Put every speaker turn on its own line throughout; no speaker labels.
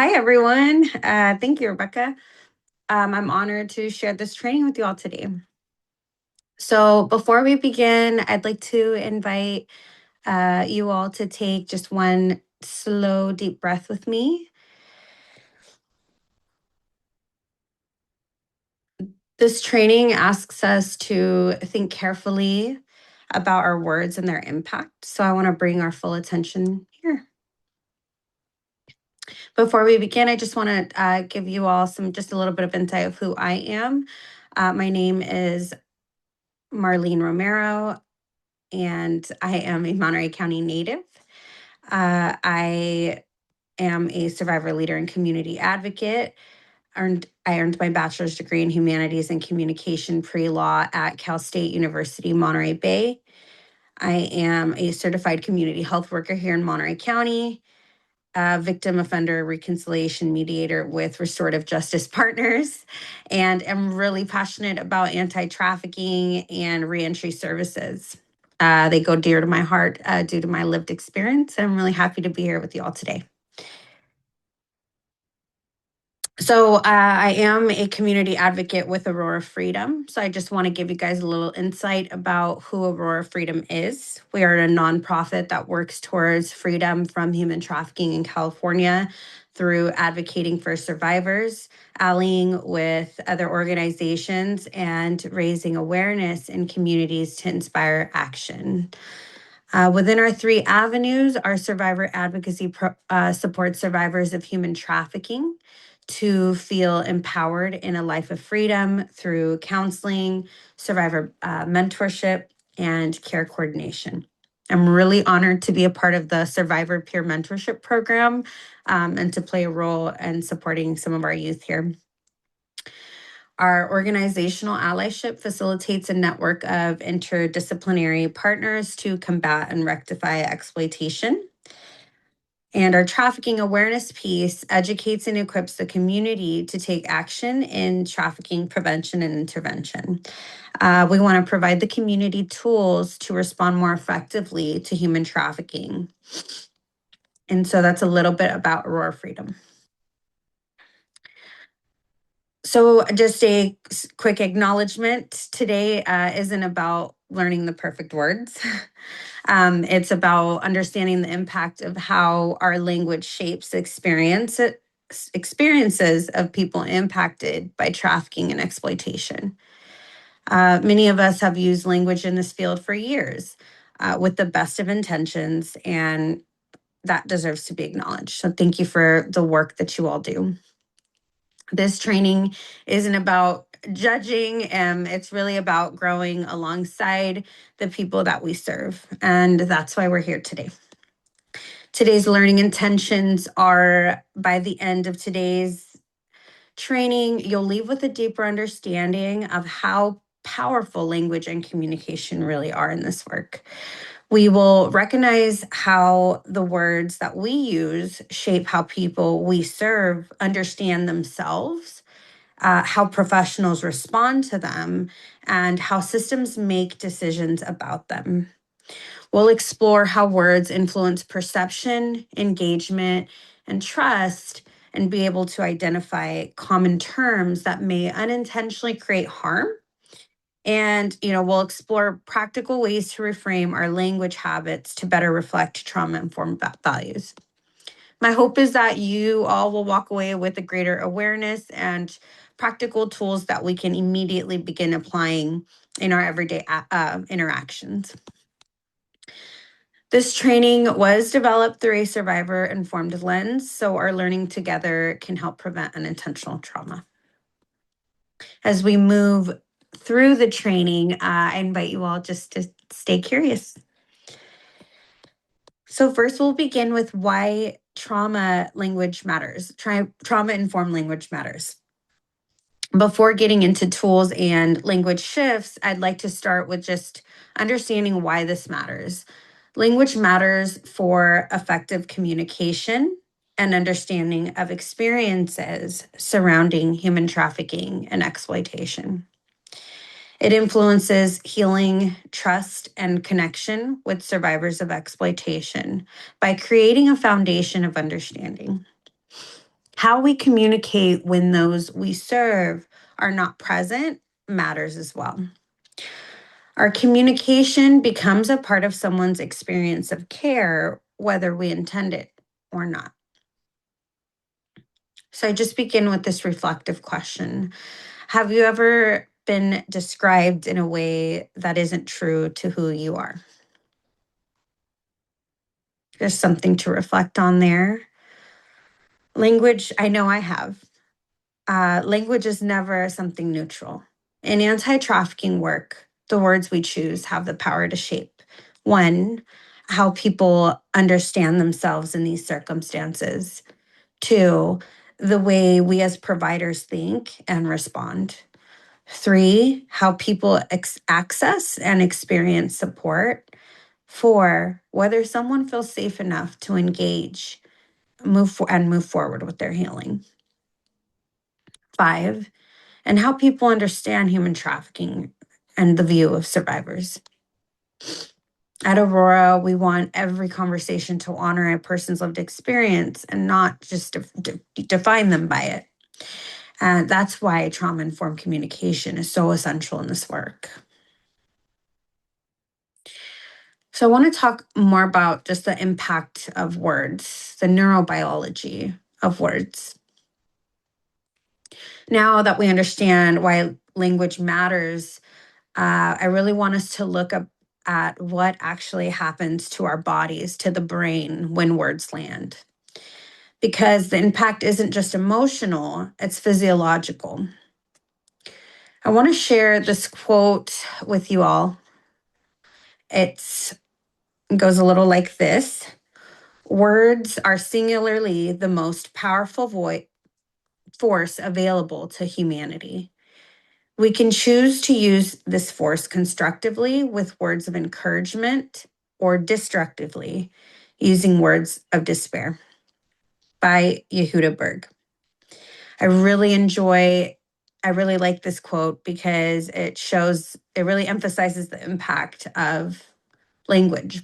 Hi, everyone. Thank you, Rebecca. I'm honored to share this training with you all today. So before we begin, I'd like to invite you all to take just one slow, deep breath with me. This training asks us to think carefully about our words and their impact. So I want to bring our full attention here. Before we begin, I just want to give you all just a little bit of insight of who I am. My name is Marlyn Romero, and I am a Monterey County native. I am a survivor leader and community advocate. I earned my bachelor's degree in humanities and communication pre-law at Cal State University, Monterey Bay. I am a certified community health worker here in Monterey County, a victim offender reconciliation mediator with Restorative Justice Partners, and am really passionate about anti-trafficking and reentry services. They go dear to my heart due to my lived experience. I'm really happy to be here with you all today. So I am a community advocate with Aurora Freedom. So I just want to give you guys a little insight about who Aurora Freedom is. We are a nonprofit that works towards freedom from human trafficking in California through advocating for survivors, allying with other organizations, and raising awareness in communities to inspire action. Within our three avenues, our survivor advocacy supports survivors of human trafficking to feel empowered in a life of freedom through counseling, survivor mentorship, and care coordination. I'm really honored to be a part of the Survivor Peer Mentorship Program and to play a role in supporting some of our youth here. Our organizational allyship facilitates a network of interdisciplinary partners to combat and rectify exploitation. And our trafficking awareness piece educates and equips the community to take action in trafficking prevention and intervention. We want to provide the community tools to respond more effectively to human trafficking. And so that's a little bit about Aurora Freedom. So just a quick acknowledgement. Today isn't about learning the perfect words. It's about understanding the impact of how our language shapes experiences of people impacted by trafficking and exploitation. Many of us have used language in this field for years with the best of intentions, and that deserves to be acknowledged. So thank you for the work that you all do. This training isn't about judging, it's really about growing alongside the people that we serve. And that's why we're here today. Today's learning intentions are, by the end of today's training, you'll leave with a deeper understanding of how powerful language and communication really are in this work. We will recognize how the words that we use shape how people we serve understand themselves, how professionals respond to them, and how systems make decisions about them. We'll explore how words influence perception, engagement, and trust, and be able to identify common terms that may unintentionally create harm. And, we'll explore practical ways to reframe our language habits to better reflect trauma-informed values. My hope is that you all will walk away with a greater awareness and practical tools that we can immediately begin applying in our everyday interactions. This training was developed through a survivor-informed lens, so our learning together can help prevent unintentional trauma. As we move through the training, I invite you all just to stay curious. So first, we'll begin with why trauma language matters. Trauma-informed language matters. Before getting into tools and language shifts, I'd like to start with just understanding why this matters. Language matters for effective communication and understanding of experiences surrounding human trafficking and exploitation. It influences healing, trust, and connection with survivors of exploitation by creating a foundation of understanding. How we communicate when those we serve are not present matters as well. Our communication becomes a part of someone's experience of care, whether we intend it or not. So I just begin with this reflective question. Have you ever been described in a way that isn't true to who you are? There's something to reflect on there. Language, I know I have. Language is never something neutral. In anti-trafficking work, the words we choose have the power to shape, one, how people understand themselves in these circumstances, two, the way we as providers think and respond, three, how people access and experience support, four, whether someone feels safe enough to engage, move forward with their healing, five, and how people understand human trafficking and the view of survivors. At Aurora, we want every conversation to honor a person's lived experience and not just define them by it. And that's why trauma informed communication is so essential in this work. So, I want to talk more about just the impact of words, the neurobiology of words. Now that we understand why language matters, I really want us to look at what actually happens to our bodies, to the brain when words land. Because the impact isn't just emotional, it's physiological. I want to share this quote with you all. It goes a little like this: words are singularly the most powerful force available to humanity. We can choose to use this force constructively with words of encouragement or destructively using words of despair. By Yehuda Berg. I really like this quote because it really emphasizes the impact of language.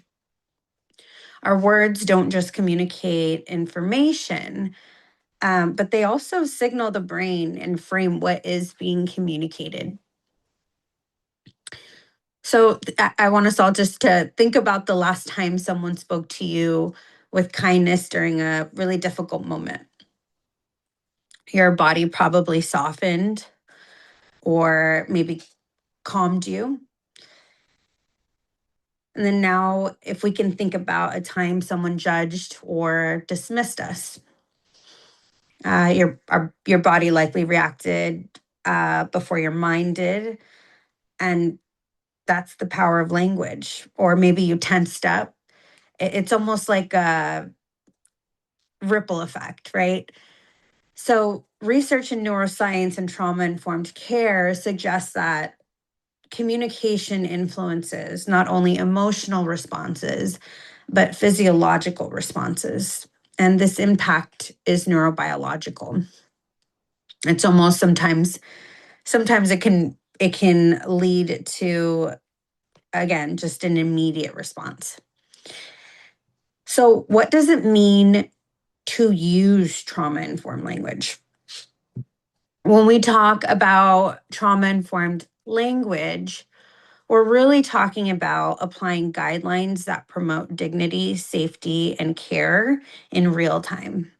Our words don't just communicate information, but they also signal the brain and frame what is being communicated. So I want us all just to think about the last time someone spoke to you with kindness during a really difficult moment. Your body probably softened or maybe calmed you. And then now, if we can think about a time someone judged or dismissed us, your body likely reacted before your mind did, and that's the power of language. Or maybe you tensed up. It's almost like a ripple effect, right? So, research in neuroscience and trauma informed care suggests that communication influences not only emotional responses, but physiological responses. And this impact is neurobiological. It's almost sometimes it can lead to, again, just an immediate response. So what does it mean to use trauma informed language? When we talk about trauma informed language, we're really talking about applying guidelines that promote dignity, safety, and care in real time.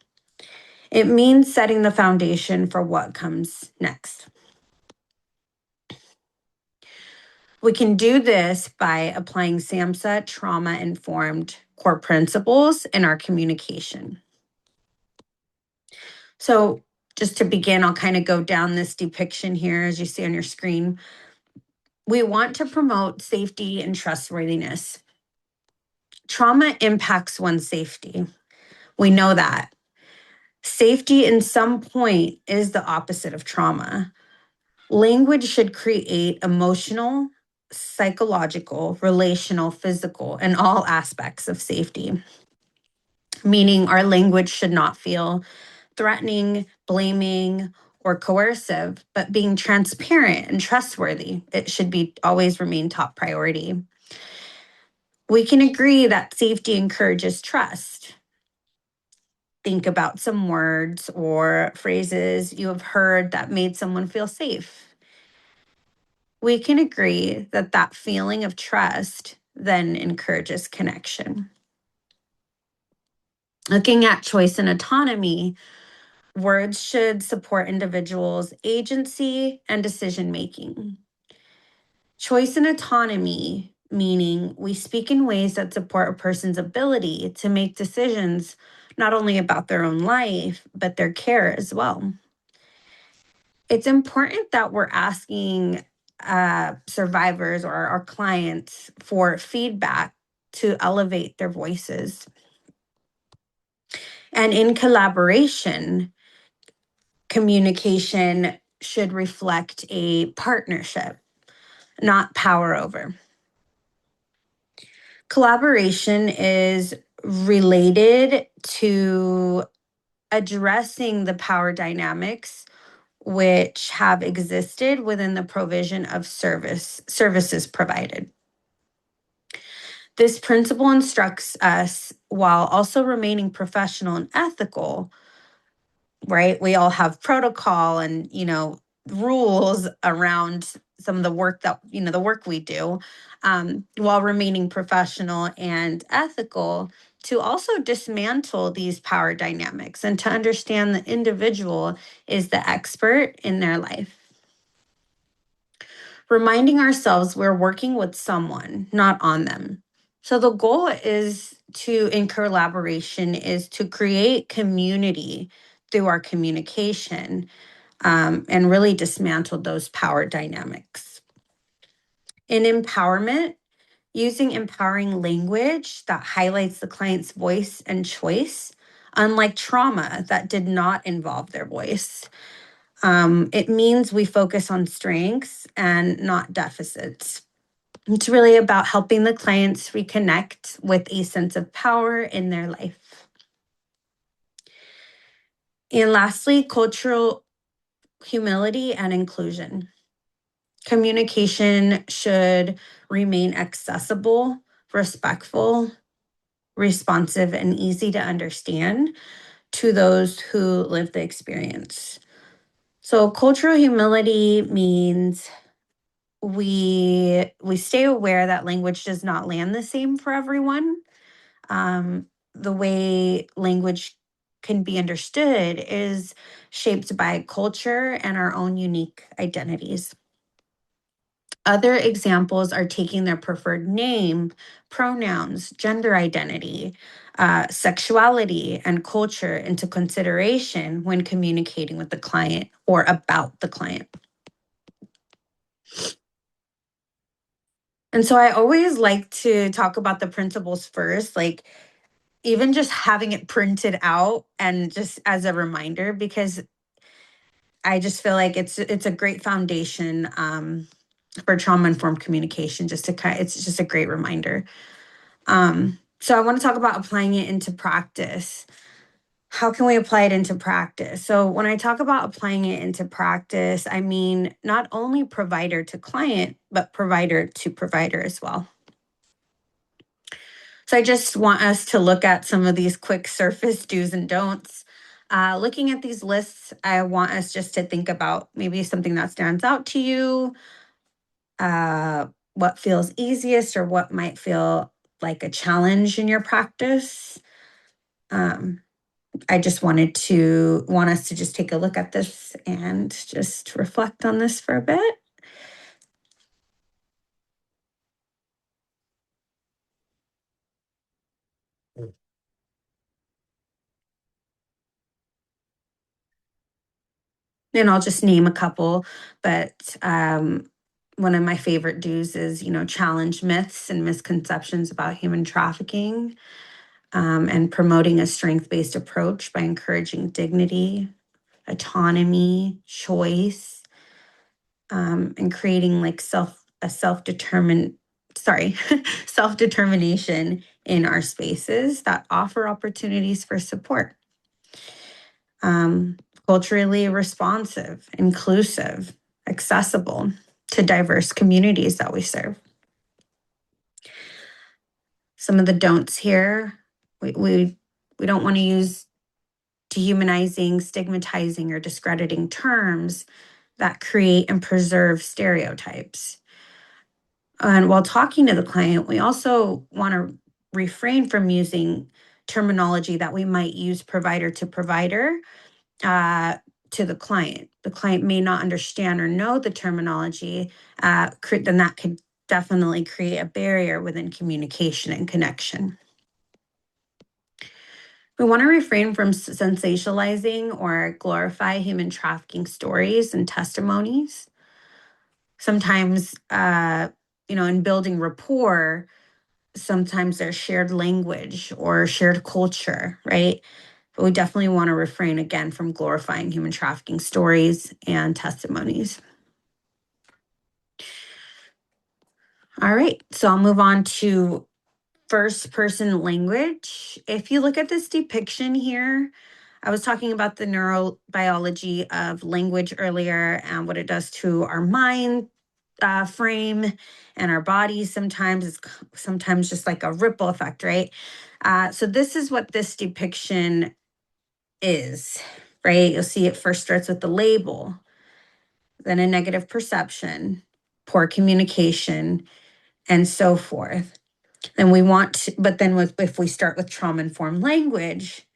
It means setting the foundation for what comes next. We can do this by applying SAMHSA trauma-informed core principles in our communication. So just to begin, I'll kind of go down this depiction here as you see on your screen. We want to promote safety and trustworthiness. Trauma impacts one's safety. We know that. Safety in some point is the opposite of trauma. Language should create emotional, psychological, relational, physical, and all aspects of safety. Meaning our language should not feel threatening, blaming, or coercive, but being transparent and trustworthy. It should be always remain top priority. We can agree that safety encourages trust. think about some words or phrases you have heard that made someone feel safe. We can agree that that feeling of trust then encourages connection. Looking at choice and autonomy, words should support individuals' agency and decision making. Choice and autonomy, meaning we speak in ways that support a person's ability to make decisions not only about their own life, but their care as well. It's important that we're asking survivors or our clients for feedback to elevate their voices. And in collaboration, communication should reflect a partnership, not power over. Collaboration is related to addressing the power dynamics which have existed within the provision of services provided. This principle instructs us while also remaining professional and ethical, right? We all have protocol and, rules around some of the work that, the work we do, while remaining professional and ethical, to also dismantle these power dynamics and to understand the individual is the expert in their life. Reminding ourselves we're working with someone, not on them. So the goal is in collaboration is to create community through our communication, and really dismantle those power dynamics. In empowerment, using empowering language that highlights the client's voice and choice, unlike trauma that did not involve their voice. It means we focus on strengths and not deficits. It's really about helping the clients reconnect with a sense of power in their life. And lastly, cultural humility and inclusion. Communication should remain accessible, respectful, responsive, and easy to understand to those who live the experience. So cultural humility means we stay aware that language does not land the same for everyone. The way language can be understood is shaped by culture and our own unique identities. Other examples are taking their preferred name, pronouns, gender identity, sexuality, and culture into consideration when communicating with the client or about the client. And so I always like to talk about the principles first, like even just having it printed out and just as a reminder, because I just feel like it's a great foundation for trauma-informed communication. It's just a great reminder. So I want to talk about applying it into practice. How can we apply it into practice? So when I talk about applying it into practice, I mean not only provider to client, but provider to provider as well. So I just want us to look at some of these quick surface do's and don'ts. Looking at these lists, I want us just to think about maybe something that stands out to you, what feels easiest or what might feel like a challenge in your practice. I just want us to just take a look at this and just reflect on this for a bit. And I'll just name a couple, but one of my favorite do's is, challenge myths and misconceptions about human trafficking, and promoting a strength-based approach by encouraging dignity, autonomy, choice, and creating like self-determination in our spaces that offer opportunities for support. Culturally responsive, inclusive, accessible to diverse communities that we serve. Some of the don'ts here, we don't want to use dehumanizing, stigmatizing, or discrediting terms that create and preserve stereotypes. And while talking to the client, we also want to refrain from using terminology that we might use provider to provider uh, to the client. The client may not understand or know the terminology, then that could definitely create a barrier within communication and connection. We want to refrain from sensationalizing or glorify human trafficking stories and testimonies. Sometimes, in building rapport, sometimes there's shared language or shared culture, right? But we definitely want to refrain again from glorifying human trafficking stories and testimonies. All right, so I'll move on to first person language. If you look at this depiction here, I was talking about the neurobiology of language earlier and what it does to our mind frame and our bodies. Sometimes it's sometimes just like a ripple effect, right? So this is what this depiction is, right? You'll see it first starts with the label, then a negative perception, poor communication, and so forth. And we want to, but then if we start with trauma-informed language,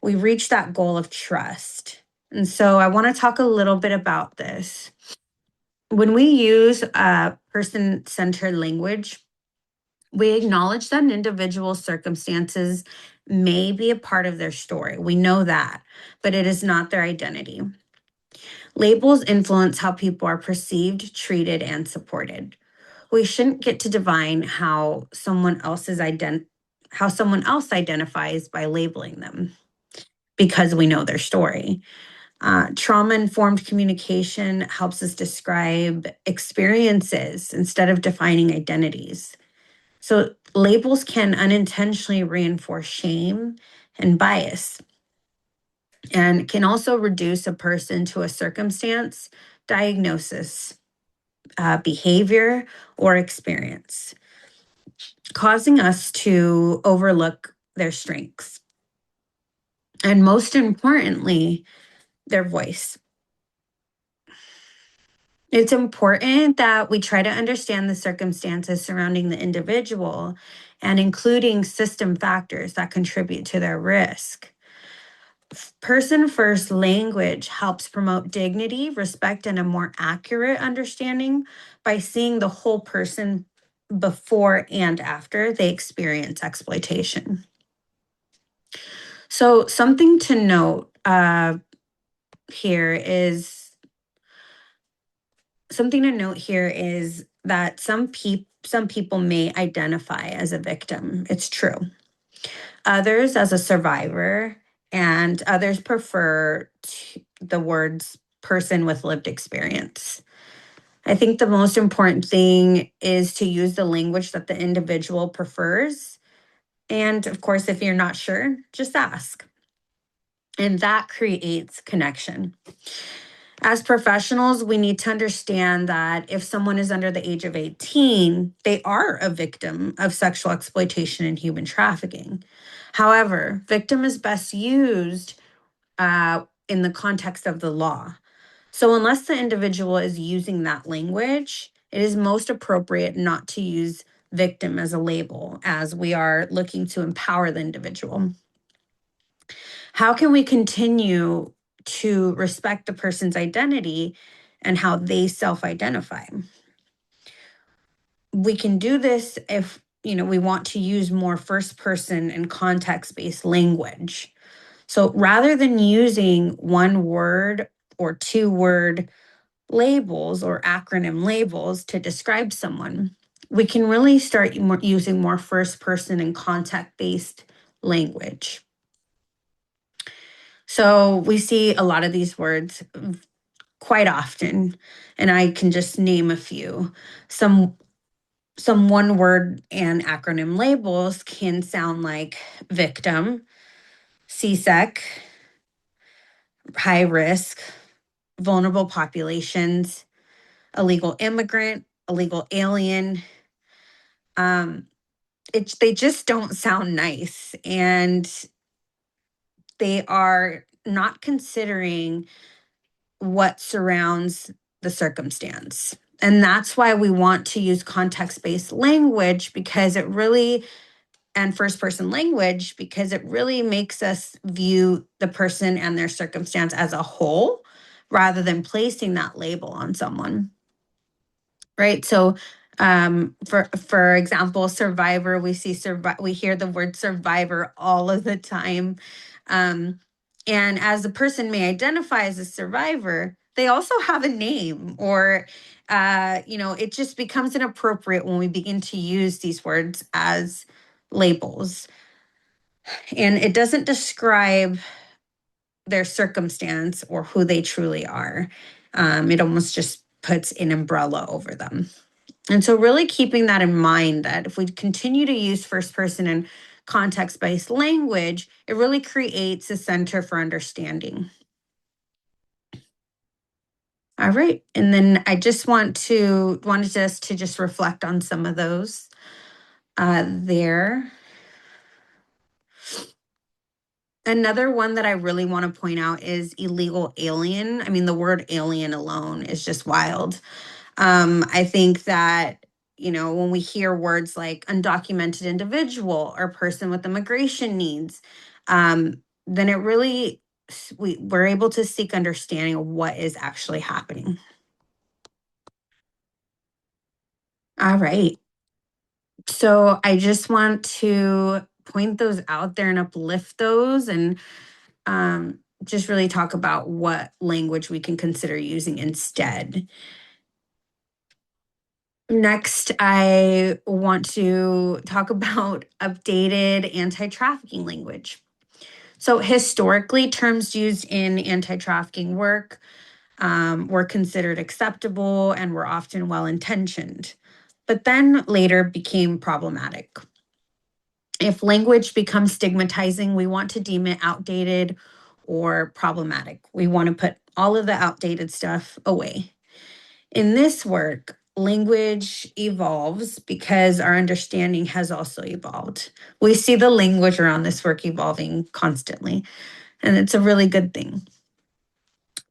we reach that goal of trust. And so I want to talk a little bit about this. When we use person-centered language, we acknowledge that an individual's circumstances may be a part of their story. We know that, but it is not their identity. Labels influence how people are perceived, treated, and supported. We shouldn't get to divine how someone else identifies by labeling them because we know their story. Trauma-informed communication helps us describe experiences instead of defining identities. So labels can unintentionally reinforce shame and bias, and can also reduce a person to a circumstance, diagnosis, behavior, or experience, causing us to overlook their strengths. And most importantly, their voice. It's important that we try to understand the circumstances surrounding the individual and including system factors that contribute to their risk. Person first language helps promote dignity, respect, and a more accurate understanding by seeing the whole person before and after they experience exploitation. So, something to note here is that some people may identify as a victim. It's true. Others as a survivor, and others prefer the words person with lived experience. I think the most important thing is to use the language that the individual prefers. And of course, if you're not sure, just ask. And that creates connection. As professionals, we need to understand that if someone is under the age of 18, they are a victim of sexual exploitation and human trafficking. However, victim is best used in the context of the law. So unless the individual is using that language, it is most appropriate not to use victim as a label, as we are looking to empower the individual. How can we continue to respect the person's identity and how they self-identify? We can do this if we want to use more first person and context-based language. So rather than using one word or two word labels or acronym labels to describe someone, we can really start using more first person and context-based language. So we see a lot of these words quite often, and I can just name a few. Some one word and acronym labels can sound like victim, CSEC, high risk, vulnerable populations, illegal immigrant, illegal alien. They just don't sound nice. And they are not considering what surrounds the circumstance. And that's why we want to use context-based language, because it really, and first person language, because it really makes us view the person and their circumstance as a whole rather than placing that label on someone. Right? So for example, survivor, we hear the word survivor all of the time. Um, and as a person may identify as a survivor, they also have a name, or it just becomes inappropriate when we begin to use these words as labels. And it doesn't describe their circumstance or who they truly are. It almost just puts an umbrella over them. And so really keeping that in mind, that if we continue to use first person and context-based language, it really creates a center for understanding. All right. And then I just wanted us to just reflect on some of those there. Another one that I really want to point out is illegal alien. I mean, the word alien alone is just wild. I think that, when we hear words like undocumented individual or person with immigration needs, then it really, we're able to seek understanding of what is actually happening. All right. So I just want to point those out there and uplift those, and just really talk about what language we can consider using instead. Next, I want to talk about updated anti-trafficking language. So historically, terms used in anti-trafficking work were considered acceptable and were often well-intentioned, but then later became problematic. If language becomes stigmatizing, we want to deem it outdated or problematic. We want to put all of the outdated stuff away. In this work, language evolves because our understanding has also evolved. We see the language around this work evolving constantly, and it's a really good thing.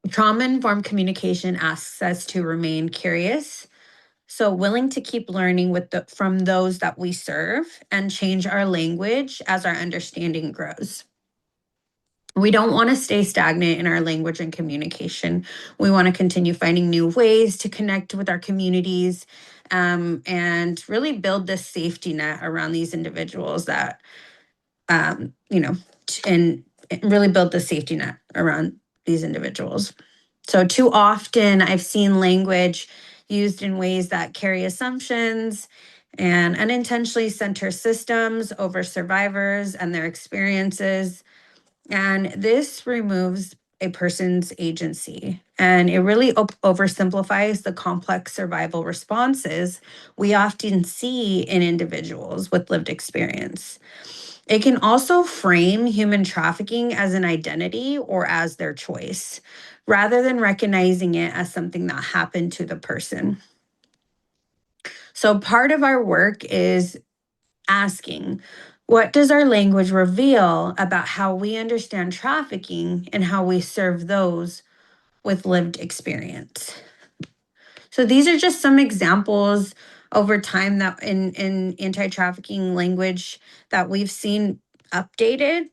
Trauma-informed communication asks us to remain curious, so willing to keep learning from those that we serve and change our language as our understanding grows. We don't want to stay stagnant in our language and communication. We want to continue finding new ways to connect with our communities, and really build this safety net around these individuals that, um, you know, and really build the safety net around these individuals. So too often I've seen language used in ways that carry assumptions and unintentionally center systems over survivors and their experiences. And this removes a person's agency, and it really oversimplifies the complex survival responses we often see in individuals with lived experience. It can also frame human trafficking as an identity or as their choice, rather than recognizing it as something that happened to the person. So part of our work is asking, what does our language reveal about how we understand trafficking and how we serve those with lived experience? So these are just some examples over time that in anti-trafficking language that we've seen updated.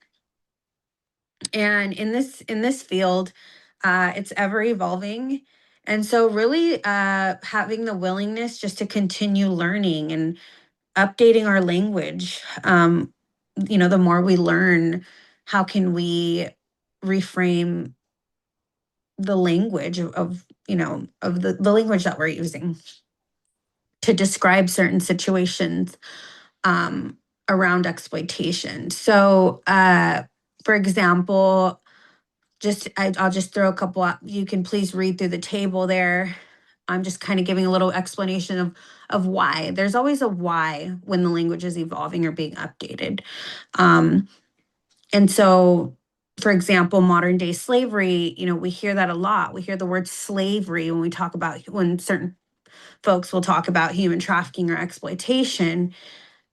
And in this field, it's ever evolving. And so really having the willingness just to continue learning and updating our language. The more we learn, how can we reframe the language of the language that we're using to describe certain situations around exploitation. So, for example, I'll just throw a couple out. You can please read through the table there. I'm just kind of giving a little explanation of why. There's always a why when the language is evolving or being updated. And so, for example, modern day slavery, we hear that a lot. We hear the word slavery when certain folks will talk about human trafficking or exploitation.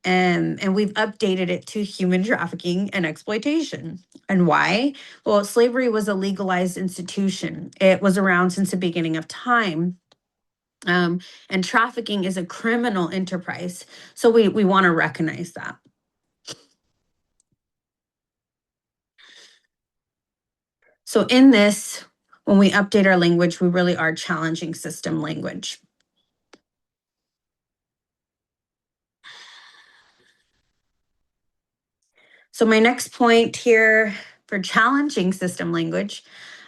And we've updated it to human trafficking and exploitation. And why? Well, slavery was a legalized institution. It was around since the beginning of time. And trafficking is a criminal enterprise. So we want to recognize that. So in this, when we update our language, we really are challenging system language. So my next point here for challenging system language.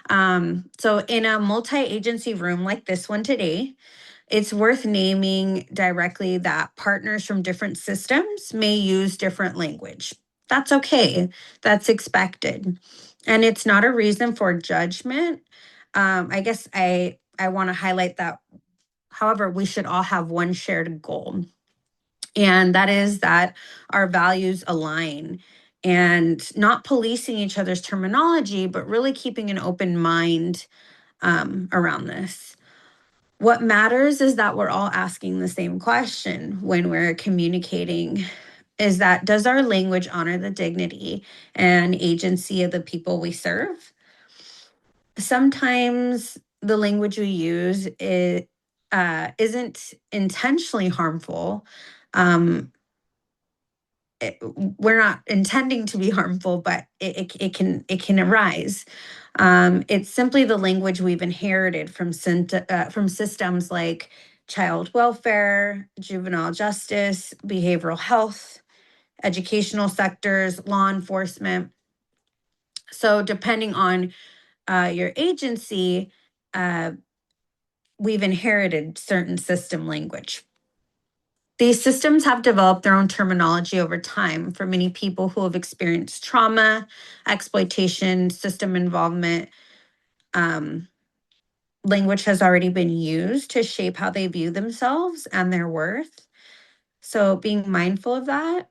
So in a multi-agency room like this one today, it's worth naming directly that partners from different systems may use different language. That's okay. That's expected. And it's not a reason for judgment. I guess I want to highlight that, however, we should all have one shared goal. And that is that our values align and not policing each other's terminology, but really keeping an open mind around this. What matters is that we're all asking the same question when we're communicating, is that does our language honor the dignity and agency of the people we serve? Sometimes the language we use isn't intentionally harmful. We're not intending to be harmful, but it can arise. It's simply the language we've inherited from systems like child welfare, juvenile justice, behavioral health, educational sectors, law enforcement. So depending on your agency, uh, we've inherited certain system language. These systems have developed their own terminology over time for many people who have experienced trauma, exploitation, system involvement. Um, Language has already been used to shape how they view themselves and their worth. So, being mindful of that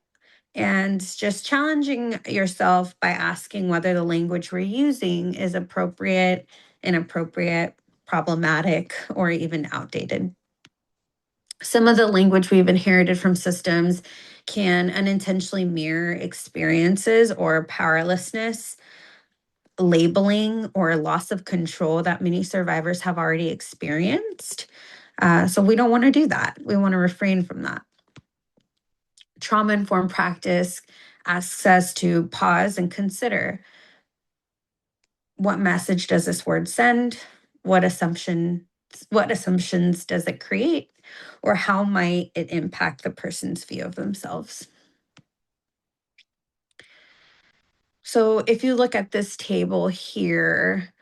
and just challenging yourself by asking whether the language we're using is appropriate, inappropriate, problematic, or even outdated. Some of the language we've inherited from systems can unintentionally mirror experiences or powerlessness, labeling, or loss of control that many survivors have already experienced. So we don't want to do that. We want to refrain from that. Trauma informed practice asks us to pause and consider, what message does this word send? What assumptions does it create? Or how might it impact the person's view of themselves? So if you look at this table here,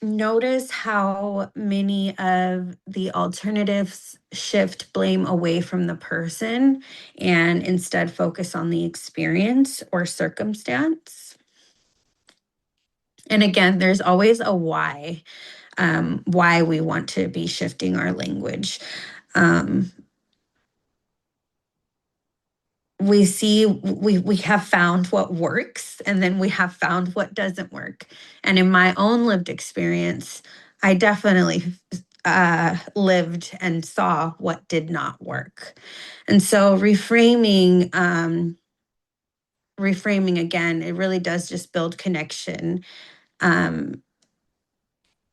notice how many of the alternatives shift blame away from the person and instead focus on the experience or circumstance. And again, there's always a why we want to be shifting our language. Um, we have found what works, and then we have found what doesn't work. And in my own lived experience, I definitely lived and saw what did not work. And so reframing again, it really does just build connection. Um,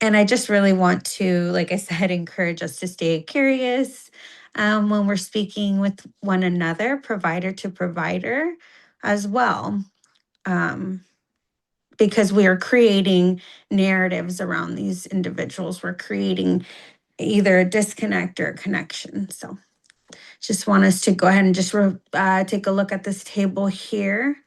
and I just really want to, like I said, encourage us to stay curious when we're speaking with one another, provider to provider as well. Um, because we are creating narratives around these individuals. We're creating either a disconnect or a connection. So just want us to go ahead and just take a look at this table here.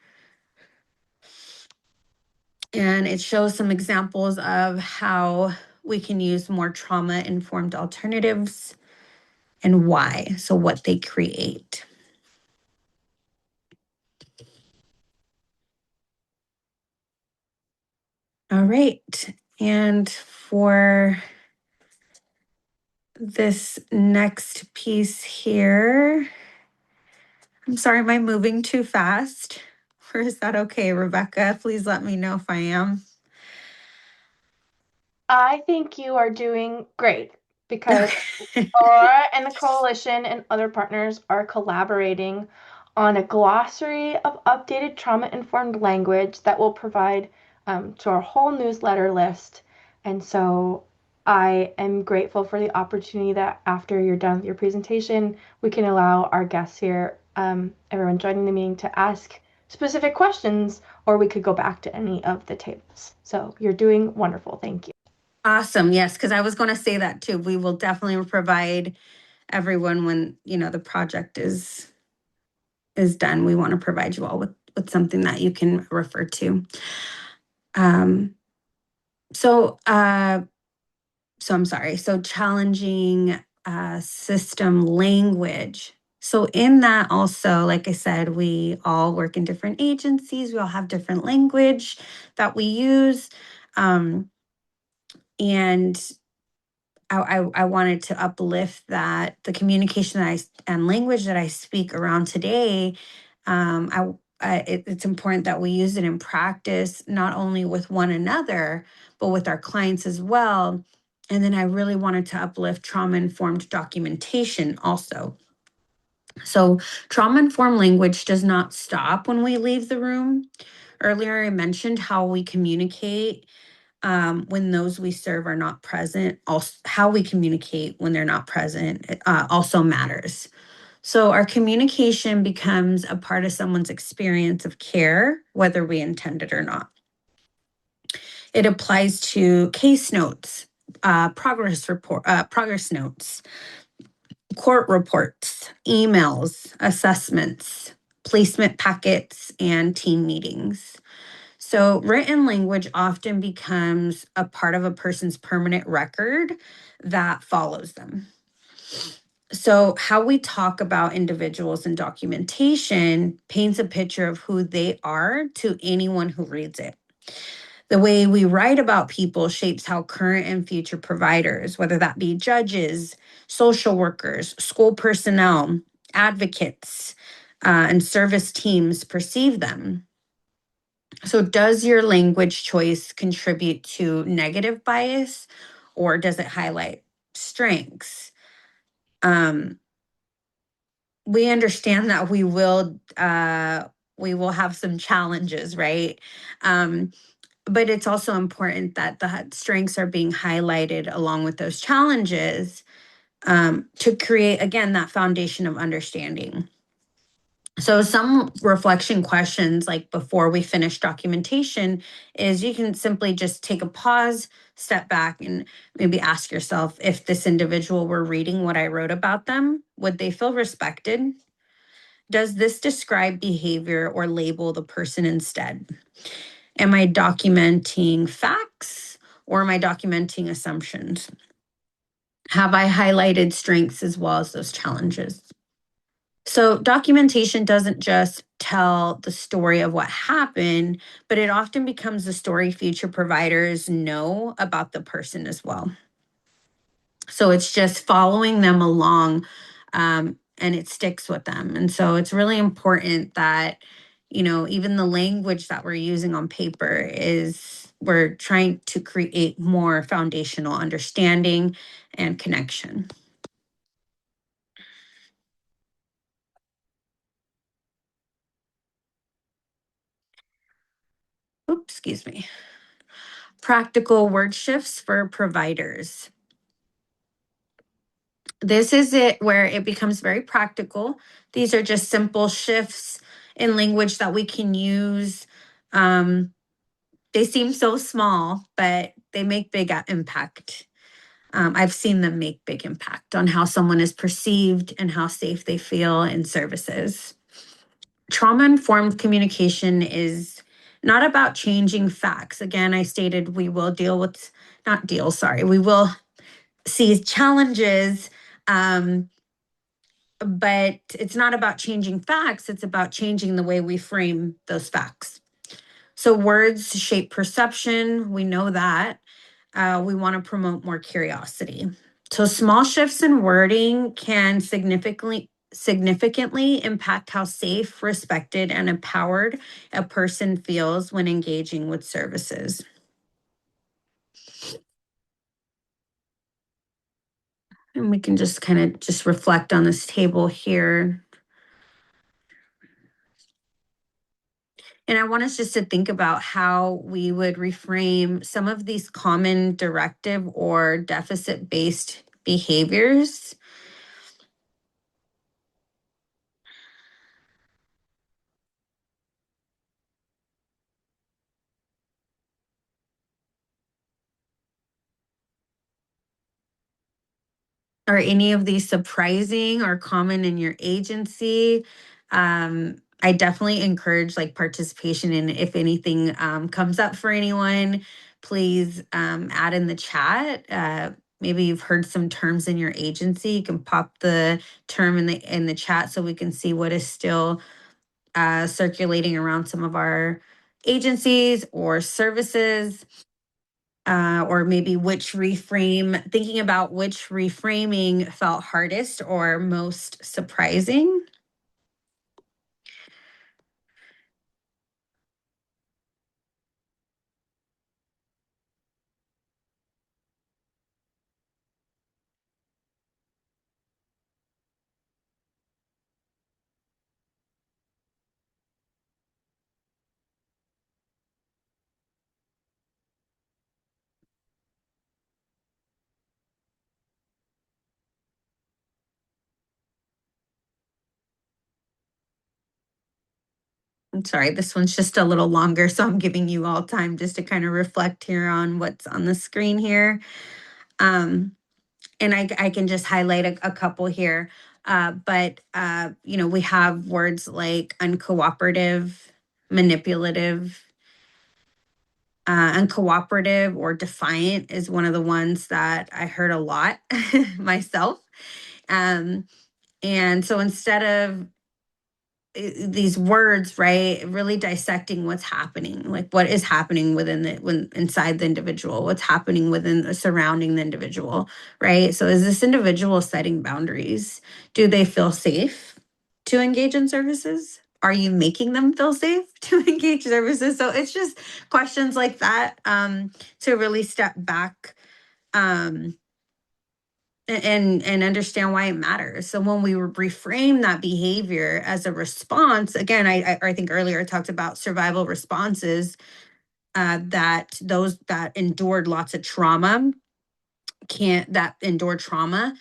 And it shows some examples of how we can use more trauma-informed alternatives and why, so what they create. All right, and for this next piece here, I'm sorry, am I moving too fast? Or is that okay, Rebecca? Please let me know if I am.
I think you are doing great. because
Okay.
Aurora and the coalition and other partners are collaborating on a glossary of updated trauma-informed language that will provide to our whole newsletter list. And so I am grateful for the opportunity that after you're done with your presentation, we can allow our guests here, everyone joining the meeting, to ask specific questions, or we could go back to any of the tables. So you're doing wonderful. Thank you.
Awesome. Yes, because I was going to say that too. We will definitely provide everyone when, the project is done. We want to provide you all with something that you can refer to. Um, so so I'm sorry. So challenging system language. So in that also, like I said, we all work in different agencies. We all have different language that we use. And I wanted to uplift that the communication that and language that I speak around today. It's important that we use it in practice, not only with one another, but with our clients as well. And then I really wanted to uplift trauma informed documentation also. So, trauma informed language does not stop when we leave the room. Earlier, I mentioned how we communicate when those we serve are not present. Also, how we communicate when they're not present also matters. So, our communication becomes a part of someone's experience of care, whether we intend it or not. It applies to case notes, progress notes, court reports, emails, assessments, placement packets, and team meetings. So, written language often becomes a part of a person's permanent record that follows them. So, how we talk about individuals in documentation paints a picture of who they are to anyone who reads it. The way we write about people shapes how current and future providers, whether that be judges, social workers, school personnel, advocates, and service teams, perceive them. So, does your language choice contribute to negative bias, or does it highlight strengths? Um, we understand that we will have some challenges, right? Um, but it's also important that the strengths are being highlighted along with those challenges, to create again that foundation of understanding. So some reflection questions, like before we finish documentation, is you can simply just take a pause, step back, and maybe ask yourself, if this individual were reading what I wrote about them, would they feel respected? Does this describe behavior or label the person instead? Am I documenting facts, or am I documenting assumptions? Have I highlighted strengths as well as those challenges? So, documentation doesn't just tell the story of what happened, but it often becomes the story future providers know about the person as well. So, it's just following them along, and it sticks with them. And so, it's really important that, even the language that we're using on paper is we're trying to create more foundational understanding and connection. Oops, excuse me. Practical word shifts for providers. This is it where it becomes very practical. These are just simple shifts in language that we can use. They seem so small, but they make big impact. I've seen them make big impact on how someone is perceived and how safe they feel in services. Trauma informed communication is not about changing facts. Again, I stated we will deal with, not deal, sorry, we will see challenges, but it's not about changing facts, it's about changing the way we frame those facts. So, words shape perception, we know that. We want to promote more curiosity. So, small shifts in wording can significantly impact how safe, respected, and empowered a person feels when engaging with services. And we can just kind of just reflect on this table here. And I want us just to think about how we would reframe some of these common directive or deficit based behaviors. Are any of these surprising or common in your agency? I definitely encourage like participation in if anything comes up for anyone, please add in the chat. Maybe you've heard some terms in your agency. You can pop the term in the chat so we can see what is still circulating around some of our agencies or services. Or maybe thinking about which reframing felt hardest or most surprising. I'm sorry, this one's just a little longer, so I'm giving you all time just to kind of reflect here on what's on the screen here. Um, and I can just highlight a couple here. But we have words like uncooperative, manipulative, uncooperative or defiant is one of the ones that I heard a lot myself. Um, and so instead of these words, right, really dissecting what's happening, like what is happening inside the individual, what's happening within the surrounding the individual, right? So is this individual setting boundaries? Do they feel safe to engage in services? Are you making them feel safe to engage services? So it's just questions like that to really step back um, and understand why it matters. So when we reframe that behavior as a response, again, I think earlier I talked about survival responses that those that endured lots of trauma can't that endure trauma,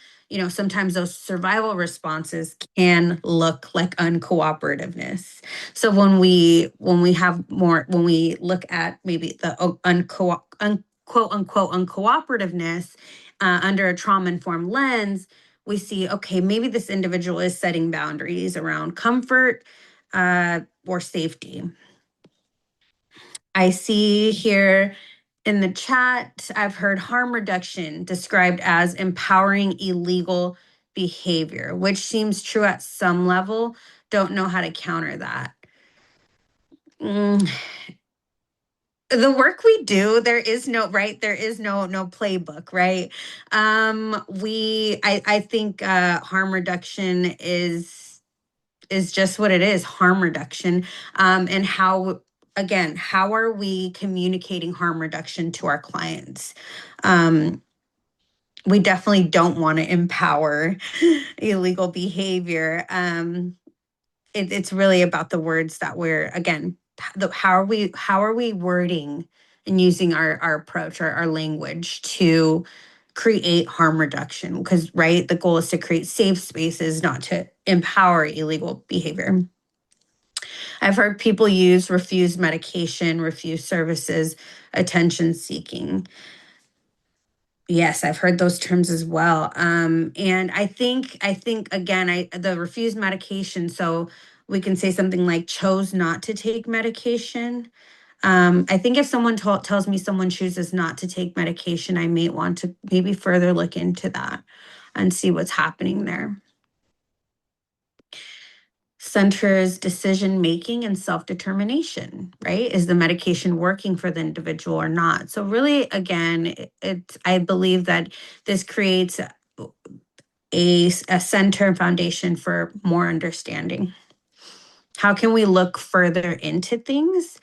sometimes those survival responses can look like uncooperativeness. So when we look at maybe the quote unquote uncooperativeness under a trauma informed lens, we see, okay, maybe this individual is setting boundaries around comfort or safety. I see here in the chat, I've heard harm reduction described as empowering illegal behavior, which seems true at some level. Don't know how to counter that. Mm, the work we do, there is no right, there is no playbook, right? I think harm reduction is just what it is, harm reduction. And how are we communicating harm reduction to our clients? We definitely don't want to empower illegal behavior. It's really about the words that we're, again, how are we wording and using our approach, our language to create harm reduction? Because, right, the goal is to create safe spaces, not to empower illegal behavior. I've heard people use refuse medication, refuse services, attention seeking. Yes, I've heard those terms as well. And I think again, the refuse medication. So we can say something like chose not to take medication. I think if someone tells me someone chooses not to take medication, I may want to maybe further look into that and see what's happening there. Centers decision making and self determination, right? Is the medication working for the individual or not? So really, again, I believe that this creates a center and foundation for more understanding. How can we look further into things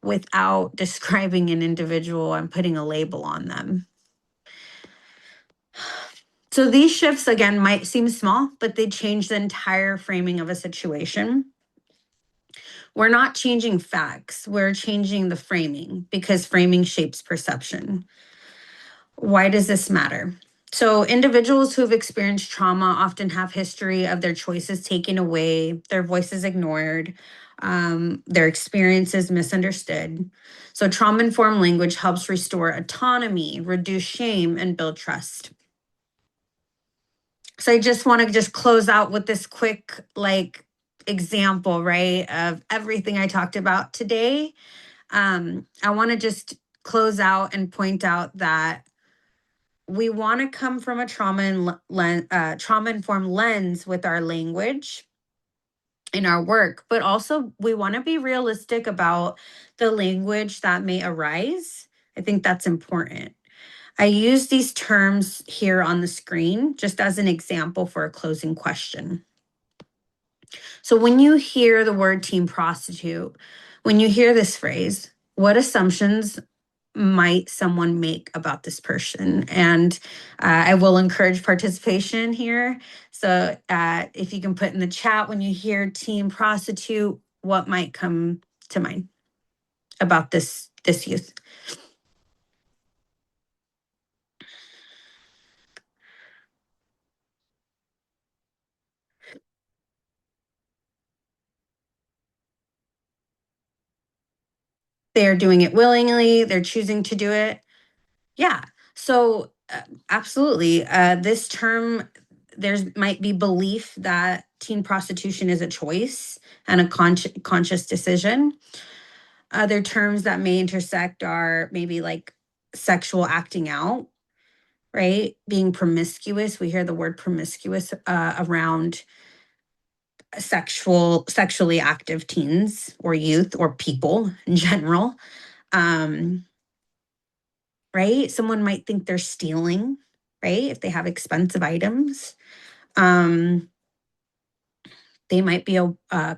without describing an individual and putting a label on them? So these shifts, again, might seem small, but they change the entire framing of a situation. We're not changing facts, we're changing the framing because framing shapes perception. Why does this matter? So individuals who've experienced trauma often have history of their choices taken away, their voices ignored, their experiences misunderstood. So trauma-informed language helps restore autonomy, reduce shame, and build trust. So I just want to just close out with this quick example, right, of everything I talked about today. I want to just close out and point out that we want to come from a trauma-informed lens with our language in our work, but also we want to be realistic about the language that may arise. I think that's important. I use these terms here on the screen just as an example for a closing question. So when you hear the word teen prostitute, when you hear this phrase, what assumptions might someone make about this person? And I will encourage participation here. So if you can put in the chat when you hear teen prostitute, what might come to mind about this youth? They're doing it willingly, they're choosing to do it. Yeah. So absolutely. This term, there's might be belief that teen prostitution is a choice and a conscious decision. Other terms that may intersect are maybe like sexual acting out, right? Being promiscuous. We hear the word promiscuous around sexually active teens or youth or people in general. Um, right? Someone might think they're stealing, right? If they have expensive items. Um, they might be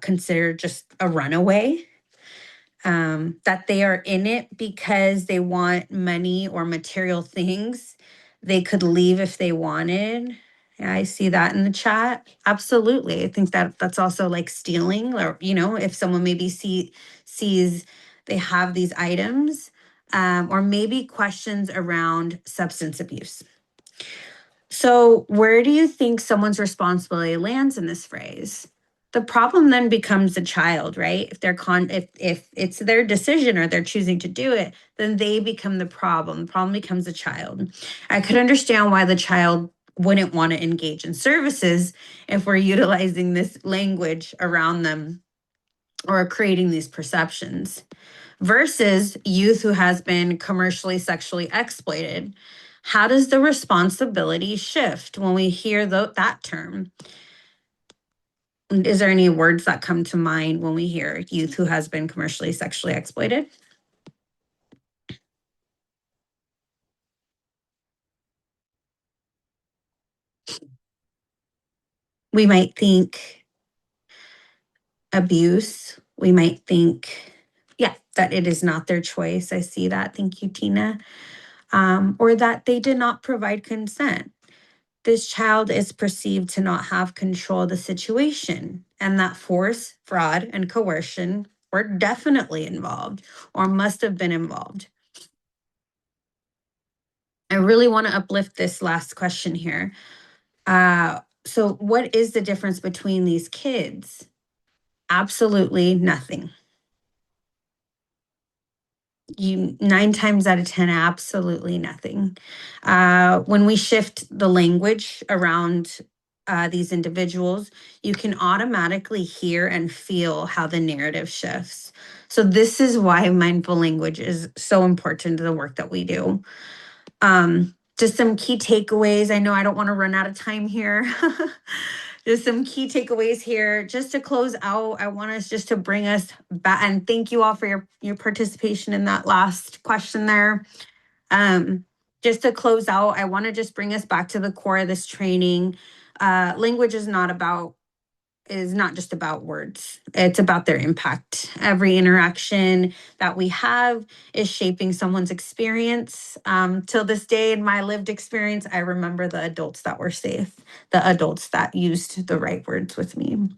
considered just a runaway, that they are in it because they want money or material things. They could leave if they wanted. Yeah, I see that in the chat. Absolutely. I think that that's also like stealing, or, if someone maybe sees they have these items, or maybe questions around substance abuse. So, where do you think someone's responsibility lands in this phrase? The problem then becomes the child, right? If it's their decision or they're choosing to do it, then they become the problem. The problem becomes the child. I could understand why the child wouldn't want to engage in services if we're utilizing this language around them or creating these perceptions versus youth who has been commercially sexually exploited. How does the responsibility shift when we hear that term? Is there any words that come to mind when we hear youth who has been commercially sexually exploited? We might think abuse. We might think, yeah, that it is not their choice. I see that. Thank you, Tina. Or that they did not provide consent. This child is perceived to not have control of the situation, and that force, fraud, and coercion were definitely involved or must have been involved. I really want to uplift this last question here. So, what is the difference between these kids? Absolutely nothing. You 9 times out of 10, absolutely nothing. When we shift the language around these individuals, you can automatically hear and feel how the narrative shifts. So this is why mindful language is so important to the work that we do. Just some key takeaways. I know I don't want to run out of time here. Just some key takeaways here. Just to close out, I want us just to bring us back, and thank you all for your participation in that last question there. Just to close out, I want to just bring us back to the core of this training. Language is not about is not just about words, it's about their impact. Every interaction that we have is shaping someone's experience. Till this day, in my lived experience, I remember the adults that were safe, the adults that used the right words with me.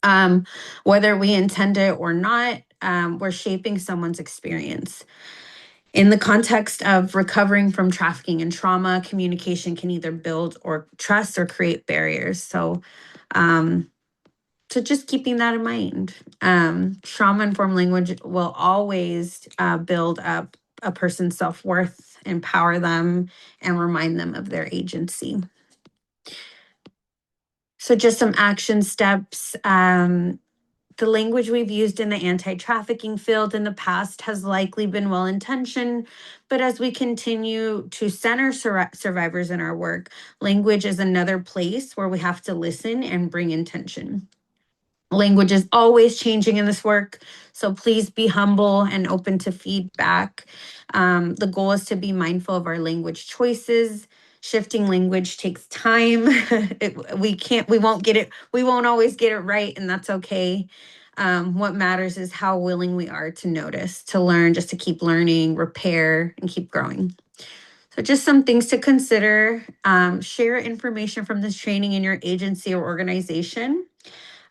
Um, Whether we intend it or not, we're shaping someone's experience. In the context of recovering from trafficking and trauma, communication can either build or trust or create barriers. Um, so just keeping that in mind. Trauma informed language will always build up a person's self worth, empower them, and remind them of their agency. So, just some action steps. The language we've used in the anti-trafficking field in the past has likely been well-intentioned, but as we continue to center survivors in our work, language is another place where we have to listen and bring intention. Language is always changing in this work, so please be humble and open to feedback. The goal is to be mindful of our language choices. Shifting language takes time. We won't get it, we won't always get it right, and that's okay. What matters is how willing we are to notice, to learn, just to keep learning, repair, and keep growing. So just some things to consider. Share information from this training in your agency or organization.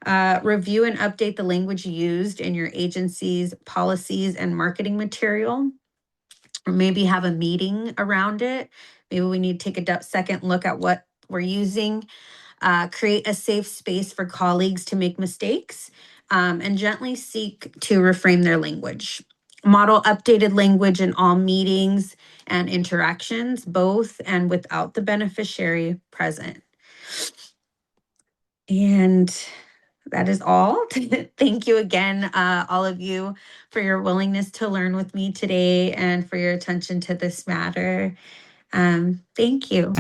Review and update the language used in your agency's policies and marketing material, or maybe have a meeting around it. Maybe we need to take a second look at what we're using. Create a safe space for colleagues to make mistakes, and gently seek to reframe their language. Model updated language in all meetings and interactions, both and without the beneficiary present. And that is all. Thank you again, all of you, for your willingness to learn with me today and for your attention to this matter. Thank you.